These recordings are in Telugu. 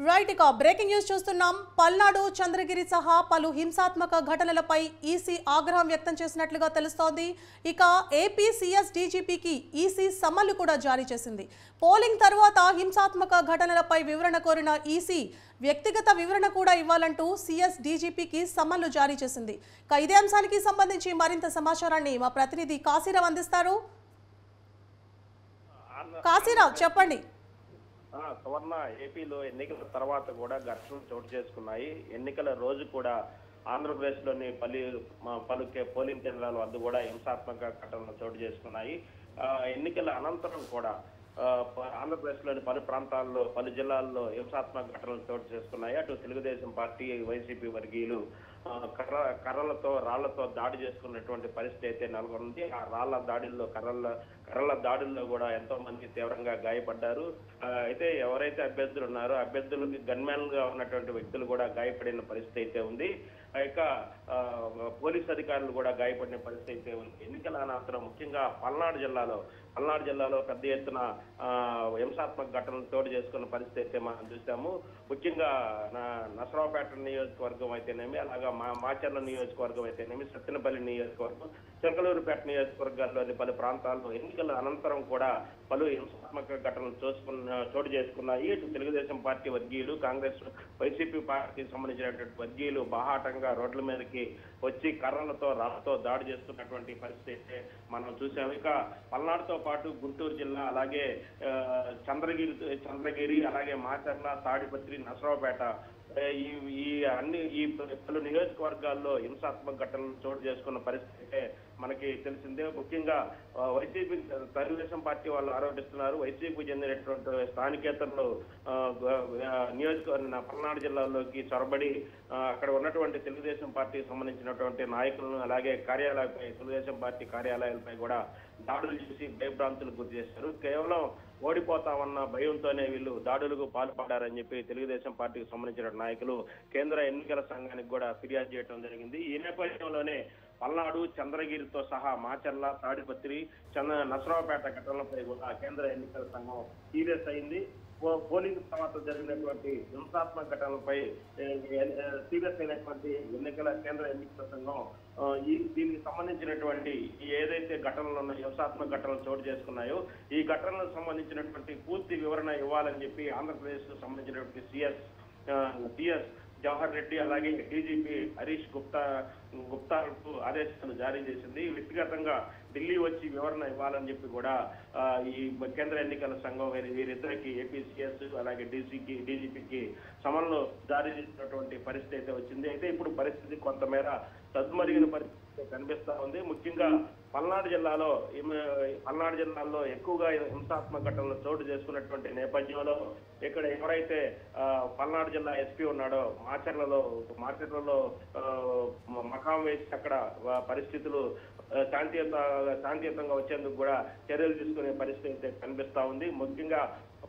రైట్ ఇక బ్రేకింగ్ న్యూస్ చూస్తున్నాం. పల్నాడు చంద్రగిరి సహా పలు హింసాత్మక ఘటనలపై ఈసీ ఆగ్రహం వ్యక్తం చేసినట్లుగా తెలుస్తోంది. ఇక ఏపీ సీఎస్ డీజీపీకి ఈసీ సమ్మన్లు కూడా జారీ చేసింది. పోలింగ్ తర్వాత హింసాత్మక ఘటనలపై వివరణ కోరిన ఈసీ వ్యక్తిగత వివరణ కూడా ఇవ్వాలంటూ సీఎస్ డీజీపీకి సమ్మన్లు జారీ చేసింది. ఇక ఇదే అంశానికి సంబంధించి మరింత సమాచారాన్ని మా ప్రతినిధి కాశీరావు అందిస్తారు. కాశీరావు చెప్పండి. సువర్ణ, ఏపీలో ఎన్నికల తర్వాత కూడా ఘర్షణలు చోటు చేసుకున్నాయి. ఎన్నికల రోజు కూడా ఆంధ్రప్రదేశ్లోని పలు పోలింగ్ కేంద్రాల వద్ద కూడా హింసాత్మక ఘటనలు చోటు చేసుకున్నాయి. ఎన్నికల అనంతరం కూడా ఆంధ్రప్రదేశ్లోని పలు ప్రాంతాల్లో పలు జిల్లాల్లో హింసాత్మక ఘటనలు చోటు చేసుకున్నాయి. అటు తెలుగుదేశం పార్టీ వైసీపీ వర్గీయులు కర్రలతో రాళ్లతో దాడి చేసుకున్నటువంటి పరిస్థితి అయితే నెలకొంది. ఆ రాళ్ల దాడుల్లో కర్రల దాడుల్లో కూడా ఎంతో మంది తీవ్రంగా గాయపడ్డారు. అయితే ఎవరైతే అభ్యర్థులు ఉన్నారో అభ్యర్థులకి గన్మ్యాన్ గా ఉన్నటువంటి వ్యక్తులు కూడా గాయపడిన పరిస్థితి అయితే ఉంది. ఇక పోలీస్ అధికారులు కూడా గాయపడిన పరిస్థితి అయితే ఉంది. ఎన్నికల అనంతరం ముఖ్యంగా పల్నాడు జిల్లాలో పెద్ద ఎత్తున హింసాత్మక ఘటనలు చోటు చేసుకున్న పరిస్థితి అయితే మనం చూసాము. ముఖ్యంగా నసరావుపేట నియోజకవర్గం అయితేనేమి, అలాగా మాచర్ల నియోజకవర్గం అయితేనేమి, సత్తెనపల్లి నియోజకవర్గం, చిలకలూరుపేట నియోజకవర్గాల్లోని పలు ప్రాంతాల్లో ఎన్నికల అనంతరం కూడా పలు హింసాత్మక ఘటనలు చోటు చేసుకున్నాయి. ఇటు తెలుగుదేశం పార్టీ వర్గీయులు, కాంగ్రెస్ వైసీపీ పార్టీకి సంబంధించినటువంటి వర్గీయులు బాహాటంగా రోడ్ల మీదకి వచ్చి కర్రలతో రాళ్లతో దాడి చేస్తున్నటువంటి పరిస్థితి అయితే మనం చూసాము. ఇక పల్నాడుతో పాటు గుంటూరు జిల్లా, అలాగే చంద్రగిరి, అలాగే మాచర్ల, తాడిపత్రి, నసరావుపేట ఈ పలు నియోజకవర్గాల్లో హింసాత్మక ఘటనలు చోటు చేసుకున్న పరిస్థితి మనకి తెలిసిందే. ముఖ్యంగా వైసీపీ తెలుగుదేశం పార్టీ వాళ్ళు ఆరోపిస్తున్నారు. వైసీపీ చెందినటువంటి స్థానికేతరులు పల్నాడు జిల్లాలోకి చొరబడి అక్కడ ఉన్నటువంటి తెలుగుదేశం పార్టీకి సంబంధించినటువంటి నాయకులను, అలాగే తెలుగుదేశం పార్టీ కార్యాలయాలపై కూడా దాడులు చేసి భయభ్రాంతులు గురి చేశారు. కేవలం ఓడిపోతామన్న భయంతోనే వీళ్ళు దాడులకు పాల్పడ్డారని చెప్పి తెలుగుదేశం పార్టీకి సంబంధించిన నాయకులు కేంద్ర ఎన్నికల సంఘానికి కూడా ఫిర్యాదు చేయడం జరిగింది. ఈ నేపథ్యంలోనే పల్నాడు, చంద్రగిరితో సహా మాచర్ల, తాడిపత్రి, నసరావుపేట ఘటనలపై కూడా కేంద్ర ఎన్నికల సంఘం సీరియస్ అయింది. పోలింగ్ తర్వాత జరిగినటువంటి హింసాత్మక ఘటనలపై సీరియస్ అయినటువంటి కేంద్ర ఎన్నికల సంఘం దీనికి సంబంధించినటువంటి ఏదైతే ఘటనలు ఉన్నాయో, హింసాత్మక ఘటనలు చోటు చేసుకున్నాయో ఈ ఘటనలకు సంబంధించినటువంటి పూర్తి వివరణ ఇవ్వాలని చెప్పి ఆంధ్రప్రదేశ్ కు సంబంధించినటువంటి సిఎస్ జవహర్ రెడ్డి, అలాగే డీజీపీ హరీష్ గుప్తాకు ఆదేశాలు జారీ చేసింది. వ్యక్తిగతంగా ఢిల్లీ వచ్చి వివరణ ఇవ్వాలని చెప్పి కూడా ఈ కేంద్ర ఎన్నికల సంఘం వీరిద్దరికి ఏపీసీఎస్ అలాగే డీజీపీకి సమన్లు జారీ చేసినటువంటి పరిస్థితి అయితే వచ్చింది. అయితే ఇప్పుడు పరిస్థితి కొంతమేర సద్మరిగిన పరిస్థితి కనిపిస్తా ఉంది. ముఖ్యంగా పల్నాడు జిల్లాలో ఎక్కువగా హింసాత్మక ఘటనలు చోటు చేసుకున్నటువంటి నేపథ్యంలో ఇక్కడ ఎవరైతే పల్నాడు జిల్లా ఎస్పీ ఉన్నాడో మాచర్లలో మకాం వేసి అక్కడ పరిస్థితులు శాంతియుతంగా వచ్చేందుకు కూడా చర్యలు తీసుకునే పరిస్థితి అయితే కనిపిస్తా ఉంది. ముఖ్యంగా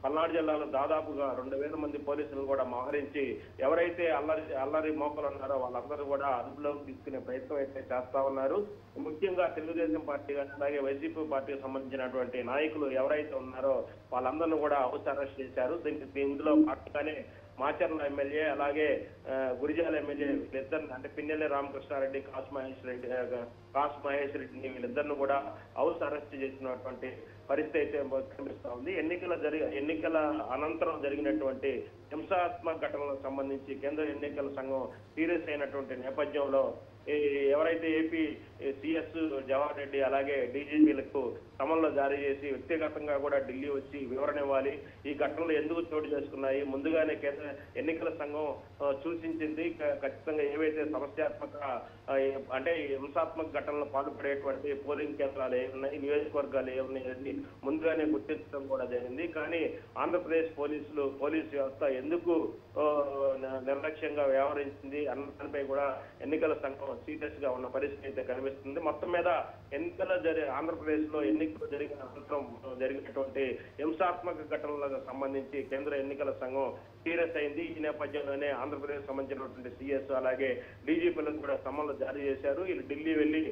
పల్నాడు జిల్లాలో దాదాపుగా 2000 మంది పోలీసులను కూడా మోహరించి ఎవరైతే అల్లరి మోకలు ఉన్నారో వాళ్ళందరూ కూడా అదుపులోకి తీసుకునే ప్రయత్నం అయితే చేస్తా ఉన్నారు. ముఖ్యంగా తెలుగుదేశం పార్టీ కానీ అలాగే వైసీపీ పార్టీకి సంబంధించినటువంటి నాయకులు ఎవరైతే ఉన్నారో వాళ్ళందరినీ కూడా హౌస్ అరెస్ట్ చేశారు. ఇందులో పార్టీగానే మాచర్ల ఎమ్మెల్యే, అలాగే గురిజాల ఎమ్మెల్యే వీళ్ళిద్దరిని, అంటే పిన్నెల్లి రామకృష్ణారెడ్డి, కాసు మహేష్ రెడ్డిని వీళ్ళిద్దరిని కూడా హౌస్ అరెస్ట్ చేసినటువంటి పరిస్థితి అయితే కనిపిస్తా ఉంది. ఎన్నికల అనంతరం జరిగినటువంటి హింసాత్మక ఘటనలకు సంబంధించి కేంద్ర ఎన్నికల సంఘం సీరియస్ అయినటువంటి నేపథ్యంలో ఎవరైతే ఏపీ సిఎస్ జవహర్ రెడ్డి అలాగే డీజీపీలకు సమన్లు జారీ చేసి వ్యక్తిగతంగా కూడా ఢిల్లీ వచ్చి వివరణ ఇవ్వాలి, ఈ ఘటనలు ఎందుకు చోటు చేసుకున్నాయి, ముందుగానే కేంద్ర ఎన్నికల సంఘం సూచించింది ఖచ్చితంగా ఏవైతే సమస్యాత్మక అంటే హింసాత్మక ఘటనలు పాల్పడేటువంటి పోలింగ్ కేంద్రాలు ఏమున్నాయి, నియోజకవర్గాలు ఏమున్నాయి ముందుగానే గుర్తించడం కూడా జరిగింది. కానీ ఆంధ్రప్రదేశ్ పోలీసు వ్యవస్థ ఎందుకు నిర్లక్ష్యంగా వ్యవహరించింది అన్న దానిపై కూడా ఎన్నికల సంఘం సీరియస్ గా ఉన్న పరిస్థితి అయితే కనిపిస్తుంది. మొత్తం మీద ఆంధ్రప్రదేశ్ లో ఎన్నికలు జరిగిన అనంతరం జరిగినటువంటి హింసాత్మక ఘటనలకు సంబంధించి కేంద్ర ఎన్నికల సంఘం సీరియస్ అయింది. ఈ నేపథ్యంలోనే ఆంధ్రప్రదేశ్ సంబంధించినటువంటి సిఎస్ అలాగే డీజీపీలకు కూడా సమన్లు జారీ చేశారు. వీళ్ళు ఢిల్లీ వెళ్లి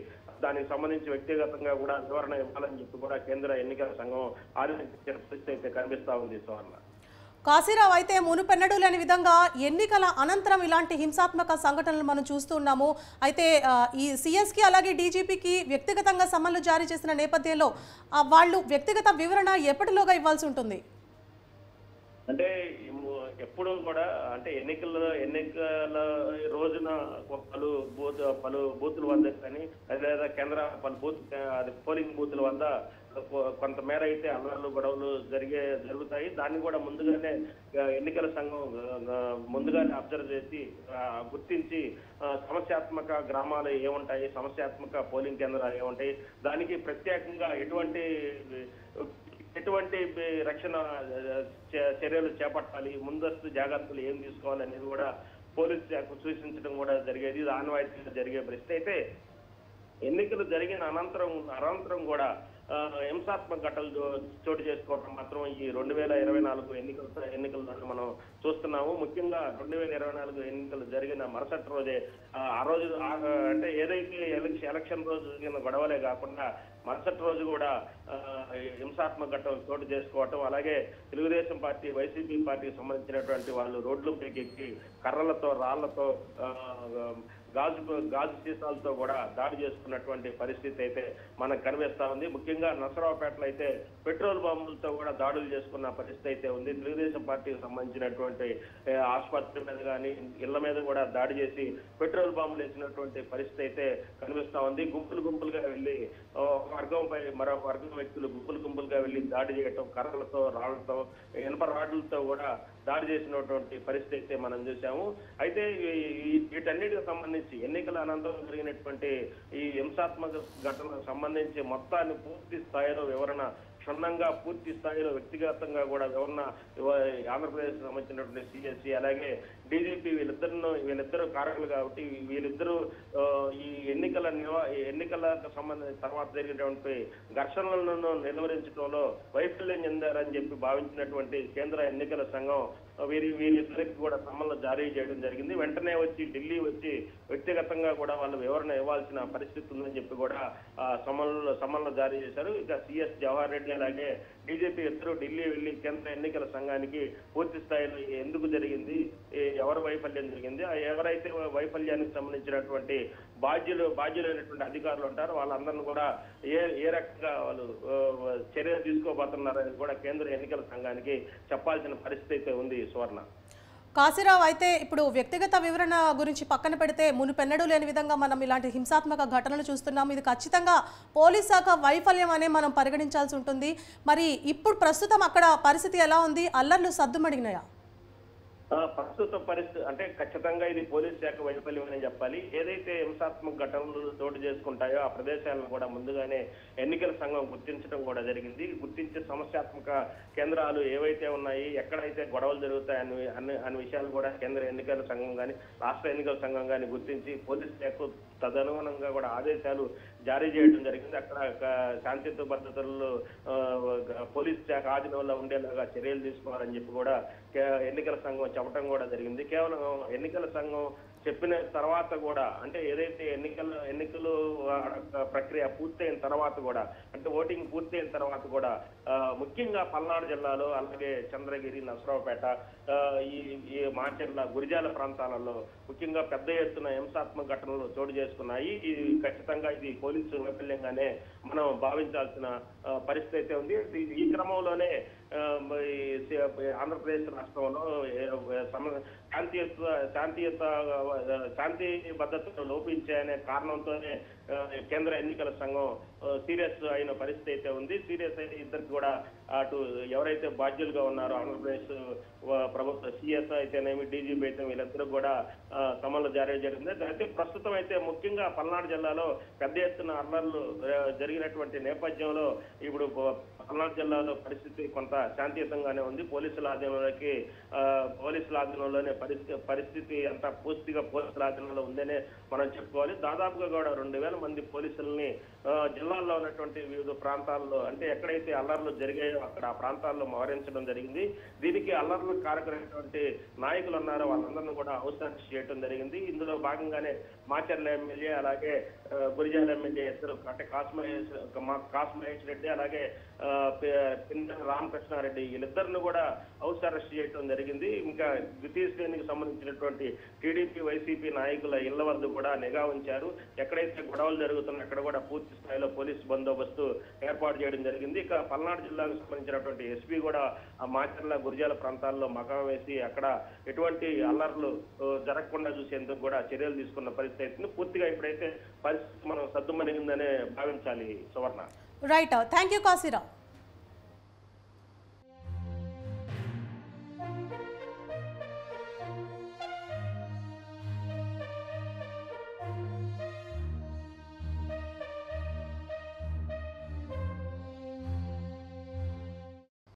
దానికి సంబంధించి వ్యక్తిగతంగా కూడా వివరణ ఇవ్వాలని చెప్పి కూడా కేంద్ర ఎన్నికల సంఘం ఆదేశించిన పరిస్థితి అయితే కనిపిస్తా ఉంది. సువర్ణ. కాశీరావు, అయితే మునుపెన్నడూ లేని విధంగా ఎన్నికల అనంతరం ఇలాంటి హింసాత్మక సంఘటనలు మనం చూస్తున్నాము. అయితే ఈ సిఎస్కి అలాగే డీజీపీకి వ్యక్తిగతంగా సమన్లు జారీ చేసిన నేపథ్యంలో వాళ్ళు వ్యక్తిగత వివరణ ఎప్పటిలోగా ఇవ్వాల్సి ఉంటుంది? అంటే ఎప్పుడు కూడా అంటే ఎన్నికల రోజున పలు బూతుల వద్ద కానీ లేదా కేంద్ర పలు పోలింగ్ బూతుల వద్ద కొంతమేర అయితే అల్లర్లు గొడవలు జరుగుతాయి. దాన్ని కూడా ముందుగానే ఎన్నికల సంఘం ముందుగానే అబ్జర్వ్ చేసి గుర్తించి సమస్యాత్మక గ్రామాలు ఏముంటాయి, సమస్యాత్మక పోలింగ్ కేంద్రాలు ఏముంటాయి, దానికి ప్రత్యేకంగా ఎటువంటి రక్షణ చర్యలు చేపట్టాలి, ముందస్తు జాగ్రత్తలు ఏం తీసుకోవాలి అనేది కూడా పోలీసు శాఖ సూచించడం కూడా జరిగేది. ఇది ఆనవాయితీగా జరిగే పరిస్థితి. అయితే ఎన్నికలు జరిగిన అనంతరం కూడా హింసాత్మక ఘటనలు చోటు చేసుకోవడం మాత్రం ఈ 2024 ఎన్నికల్లో మనం చూస్తున్నాము. ముఖ్యంగా 2024 ఎన్నికలు జరిగిన మరుసటి రోజే ఆ రోజు అంటే ఏదైతే ఎలక్షన్ రోజు జరిగిన గొడవలే కాకుండా మరుసటి రోజు కూడా హింసాత్మక ఘటనలు చోటు చేసుకోవటం, అలాగే తెలుగుదేశం పార్టీ వైసీపీ పార్టీకి సంబంధించినటువంటి వాళ్ళు రోడ్లపైకి ఎక్కి కర్రలతో రాళ్లతో గాజు సీసాలతో కూడా దాడి చేసుకున్నటువంటి పరిస్థితి అయితే మనకు కనిపిస్తా ఉంది. ముఖ్యంగా నసరావుపేటలో అయితే పెట్రోల్ బాంబులతో కూడా దాడులు చేసుకున్న పరిస్థితి అయితే ఉంది. తెలుగుదేశం పార్టీకి సంబంధించినటువంటి ఆసుపత్రి మీద కానీ ఇళ్ల మీద కూడా దాడి చేసి పెట్రోల్ బాంబులు వేసినటువంటి పరిస్థితి అయితే కనిపిస్తా ఉంది. గుంపులుగా వెళ్ళి ఒక వర్గంపై మరొక వర్గం వ్యక్తులు గుంపులుగా వెళ్ళి దాడి చేయటం, కర్రలతో రాళ్లతో ఇనుప రాడ్లతో కూడా దాడి చేసినటువంటి పరిస్థితి అయితే మనం చూసాము. అయితే వీటన్నిటికి సంబంధించి ఎన్నికల అనంతరం జరిగినటువంటి ఈ హింసాత్మక ఘటనకు సంబంధించి మొత్తాన్ని పూర్తి స్థాయిలో వివరణ క్షుణ్ణంగా పూర్తి స్థాయిలో వ్యక్తిగతంగా కూడా వివరణ ఆంధ్రప్రదేశ్ సంబంధించినటువంటి సిఎస్సి అలాగే డీజీపీ వీళ్ళిద్దరు కారకులు కాబట్టి వీళ్ళిద్దరూ ఈ ఎన్నికలకు సంబంధించిన తర్వాత జరిగినటువంటి ఘర్షణలను నిలువరించడంలో వైఫల్యం చెందారని చెప్పి భావించినటువంటి కేంద్ర ఎన్నికల సంఘం వీరిద్దరికి కూడా సమన్లు జారీ చేయడం జరిగింది. వెంటనే ఢిల్లీ వచ్చి వ్యక్తిగతంగా కూడా వాళ్ళు వివరణ ఇవ్వాల్సిన పరిస్థితి ఉందని చెప్పి కూడా సమన్లు జారీ చేశారు. ఇక సిఎస్ జవహర్ రెడ్డి అలాగే డీజీపీ ఇద్దరు ఢిల్లీ వెళ్లి కేంద్ర ఎన్నికల సంఘానికి పూర్తి స్థాయిలో ఎందుకు జరిగింది, ఎవరు వైఫల్యం జరిగింది, ఎవరైతే వైఫల్యానికి సంబంధించినటువంటి బాధ్యులైనటువంటి అధికారులు ఉంటారో వాళ్ళందరినీ కూడా ఏ రకంగా వాళ్ళు చర్యలు తీసుకోబోతున్నారని కూడా కేంద్ర ఎన్నికల సంఘానికి చెప్పాల్సిన పరిస్థితి అయితే ఉంది. సువర్ణ. కాశీరావు, అయితే ఇప్పుడు వ్యక్తిగత వివరణ గురించి పక్కన పెడితే మునుపెన్నడూ లేని విధంగా మనం ఇలాంటి హింసాత్మక ఘటనలు చూస్తున్నాము. ఇది ఖచ్చితంగా పోలీస్ శాఖ వైఫల్యం అనే మనం పరిగణించాల్సి ఉంటుంది. మరి ఇప్పుడు ప్రస్తుతం అక్కడ పరిస్థితి ఎలా ఉంది? అల్లర్లు సద్దుమడిగినాయా? ప్రస్తుత పరిస్థితి అంటే ఖచ్చితంగా ఇది పోలీస్ శాఖ వైఫల్యం అని చెప్పాలి. ఏదైతే హింసాత్మక ఘటనలు చోటు చేసుకుంటాయో ఆ ప్రదేశాలను కూడా ముందుగానే ఎన్నికల సంఘం గుర్తించడం కూడా జరిగింది. గుర్తించే సమస్యాత్మక కేంద్రాలు ఏవైతే ఉన్నాయి, ఎక్కడైతే గొడవలు జరుగుతాయని అన్ని విషయాలు కూడా కేంద్ర ఎన్నికల సంఘం కానీ రాష్ట్ర ఎన్నికల సంఘం కానీ గుర్తించి పోలీస్ శాఖ తదనుగుణంగా కూడా ఆదేశాలు జారీ చేయడం జరిగింది. అక్కడ శాంతియుత భద్రతలు పోలీస్ శాఖ ఆధీనంలో ఉండేలాగా చర్యలు తీసుకోవాలని చెప్పి కూడా ఎన్నికల సంఘం చెప్పడం కూడా జరిగింది. కేవలం ఎన్నికల సంఘం చెప్పిన తర్వాత కూడా అంటే ఏదైతే ఎన్నికలు ప్రక్రియ పూర్తయిన తర్వాత కూడా అంటే ఓటింగ్ పూర్తయిన తర్వాత కూడా ముఖ్యంగా పల్నాడు జిల్లాలో అలాగే చంద్రగిరి, నసరావుపేట, ఈ మాచర్ల, గురిజాల ప్రాంతాలలో ముఖ్యంగా పెద్ద ఎత్తున హింసాత్మక ఘటనలు చోటు చేసుకున్నాయి. ఇది ఖచ్చితంగా ఇది పోలీసు వైఫల్యంగానే మనం భావించాల్సిన పరిస్థితి అయితే ఉంది. ఈ క్రమంలోనే ఆంధ్రప్రదేశ్ రాష్ట్రంలో శాంతి భద్రతను లోపించాయనే కారణంతోనే కేంద్ర ఎన్నికల సంఘం సీరియస్ అయిన పరిస్థితి అయితే ఉంది. సీరియస్ అయితే ఇద్దరికి కూడా అటు ఎవరైతే బాధ్యులుగా ఉన్నారో ఆంధ్రప్రదేశ్ ప్రభుత్వ సిఎస్ అయితేనేమి డీజీపీ అయితే వీళ్ళిద్దరూ కూడా సమన్లు జారీ జరిగింది. అయితే ప్రస్తుతం అయితే ముఖ్యంగా పల్నాడు జిల్లాలో పెద్ద ఎత్తున అల్లర్లు జరిగినటువంటి నేపథ్యంలో ఇప్పుడు పల్నాడు జిల్లాలో పరిస్థితి కొంత శాంతియుతంగానే ఉంది. పోలీసుల ఆధీనంలోనే పరిస్థితి అంతా పూర్తిగా పోలీసుల ఆధీనంలో ఉందనే మనం చెప్పుకోవాలి. దాదాపుగా కూడా 2000 మంది పోలీసుల్ని జిల్లాల్లో ఉన్నటువంటి వివిధ ప్రాంతాల్లో అంటే ఎక్కడైతే అల్లర్లు జరిగాయో అక్కడ ఆ ప్రాంతాల్లో మోహరించడం జరిగింది. దీనికి అల్లర్లు కారకులైనటువంటి నాయకులు ఉన్నారో వాళ్ళందరినీ కూడా హౌస్ అరెస్ట్ చేయడం జరిగింది. ఇందులో భాగంగానే మాచర్ల ఎమ్మెల్యే అలాగే గురిజాల ఎమ్మెల్యే ఇద్దరు అంటే కాస్మహేష్ రెడ్డి అలాగే పిందెల రామకృష్ణారెడ్డి వీళ్ళిద్దరిని కూడా హౌస్ అరెస్ట్ చేయడం జరిగింది. ఇంకా ద్వితీయ శ్రేణికి సంబంధించినటువంటి టీడీపీ వైసీపీ నాయకుల ఇళ్ల వద్ద కూడా నిఘా ఉంచారు. ఎక్కడైతే గొడవలు జరుగుతున్నా అక్కడ కూడా పూర్తి స్థాయిలో పోలీసు బందోబస్తు ఏర్పాటు చేయడం జరిగింది. ఇక పల్నాడు జిల్లాకు సంబంధించినటువంటి ఎస్పీ కూడా ఆ మాచర్ల గురిజాల ప్రాంతాల్లో మకాం వేసి అక్కడ ఎటువంటి అల్లర్లు జరగకుండా చూసేందుకు కూడా చర్యలు తీసుకున్న పరిస్థితి అవుతుంది. పూర్తిగా ఇప్పుడైతే పరిస్థితి మనం సద్దుమణిగిందనే భావించాలి Suvarna. Right, thank you Kasirao.